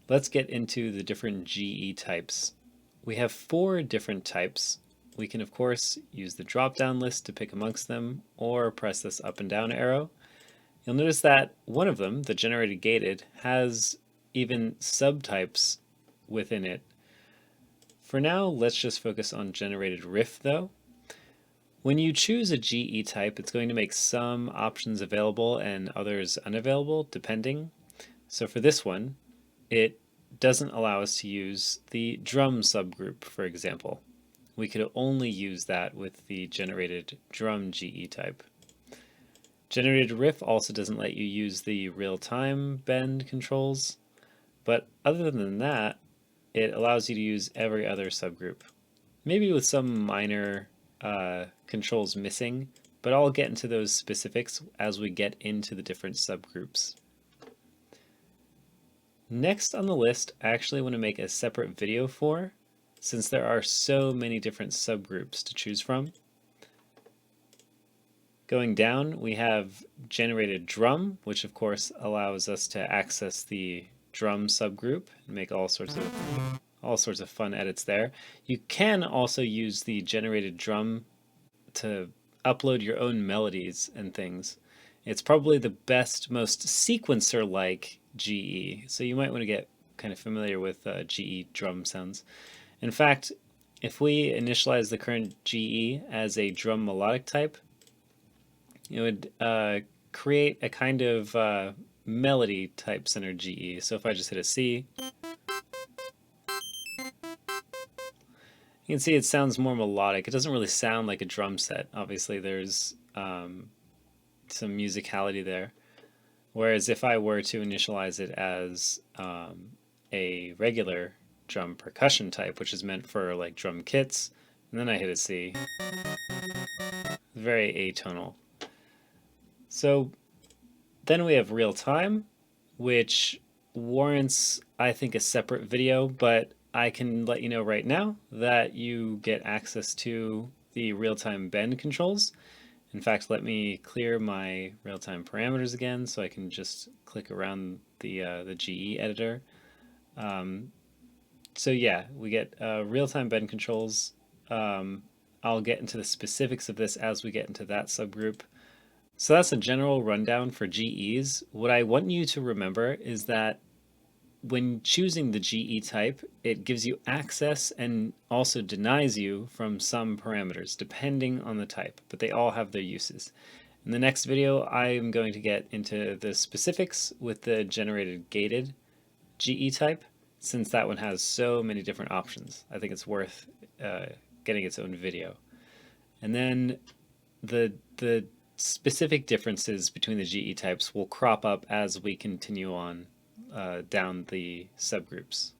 let's get into the different GE types. We have four different types. We can, of course, use the drop-down list to pick amongst them, or press this up and down arrow. You'll notice that one of them, the generated gated, has even subtypes within it. For now, let's just focus on generated riff though. When you choose a GE type, it's going to make some options available and others unavailable, depending. So for this one, it doesn't allow us to use the drum subgroup, for example. We could only use that with the generated drum GE type. Generated riff also doesn't let you use the real-time bend controls, but other than that, it allows you to use every other subgroup. Maybe with some minor controls missing, but I'll get into those specifics as we get into the different subgroups. Next on the list, I actually want to make a separate video for, since there are so many different subgroups to choose from. Going down, we have generated drum, which of course allows us to access the drum subgroup and make all sorts of fun edits there. You can also use the generated drum to upload your own melodies and things. It's probably the best, most sequencer-like GE, so you might want to get kind of familiar with GE drum sounds. In fact, if we initialize the current GE as a drum melodic type, it would create a kind of melody type center GE. So if I just hit a C, you can see it sounds more melodic. It doesn't really sound like a drum set. Obviously, there's some musicality there. Whereas if I were to initialize it as a regular drum percussion type, which is meant for like drum kits, and then I hit a C, very atonal. So then we have real time, which warrants, I think, a separate video, but I can let you know right now that you get access to the real-time bend controls. In fact, let me clear my real-time parameters again so I can just click around the GE editor. So yeah, we get real-time bend controls. I'll get into the specifics of this as we get into that subgroup. So that's a general rundown for GEs. What I want you to remember is that when choosing the GE type, it gives you access and also denies you from some parameters, depending on the type, but they all have their uses. In the next video, I am going to get into the specifics with the generated gated GE type, since that one has so many different options. I think it's worth getting its own video. And then the specific differences between the GE types will crop up as we continue on down the subgroups.